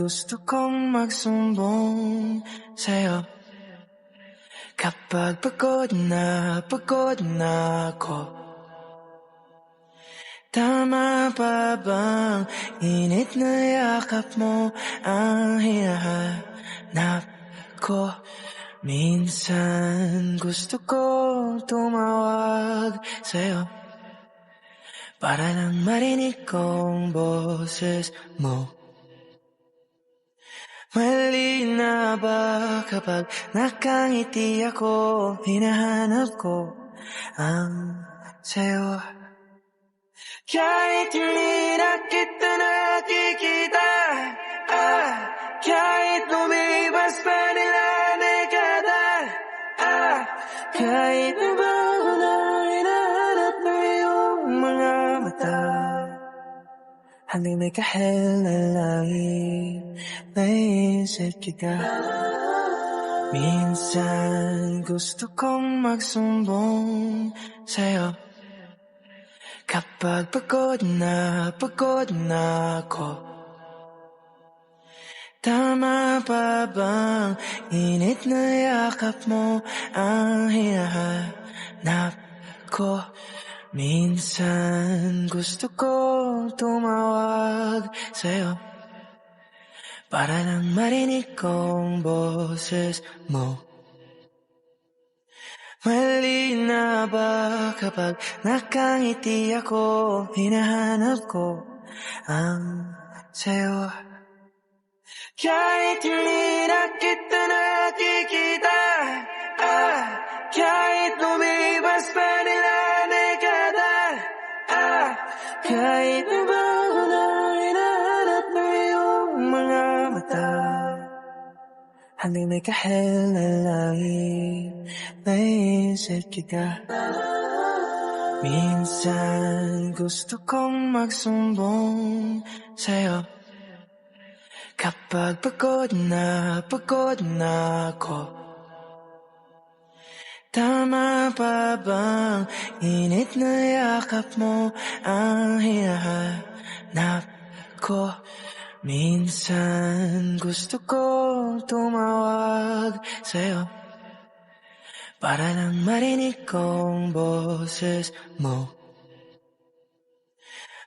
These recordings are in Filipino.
gusto kong magsumbong sa'yo. Kapag pagod na ako, tama pa bang init na yakap mo ang hinahanap ko? Minsan gusto ko tumawag sa'yo para lang marinig kong boses mo. Mali na ba kapag nakangiti ako? Hinahanap ko ang sa'yo. Kahit hindi na kita nakikita, kahit lumipas pa nila dekada, kahit na ba ako na hinahanap na iyong mga mata, hanggang may kahel na langit, naisip kita. Minsan gusto kong magsumbong sa'yo. Kapag pagod na ako, tama pa bang init na yakap mo ang hinahanap ko? Minsan gusto ko tumawag sa'yo para lang marinig kong boses mo. Mali na ba kapag nakangiti ako? Hinahanap ko ang sa'yo. Kahit hindi na kita nakikita, kahit lumipas pa nila dekada, kahit na ba ako na hinahanap na iyong mga mata, hanggang may kahel na langit, naisip kita. Minsan gusto kong magsumbong sa'yo. Kapag pagod na ako, tama pa bang init na yakap mo ang hinahanap ko? Minsan gusto ko tumawag sa'yo para lang marinig kong boses mo.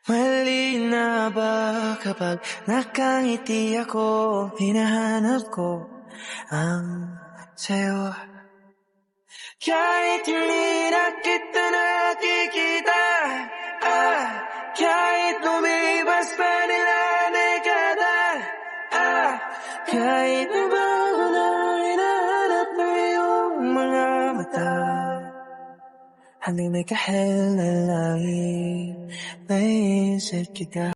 Mali na ba kapag nakangiti ako? Hinahanap ko ang sa'yo. Kahit hindi na kita nakikita, kahit lumipas pa nila dekada, kahit na ba ako na hinahanap na iyong mga mata, hanggang may kahel na langit, naisip kita.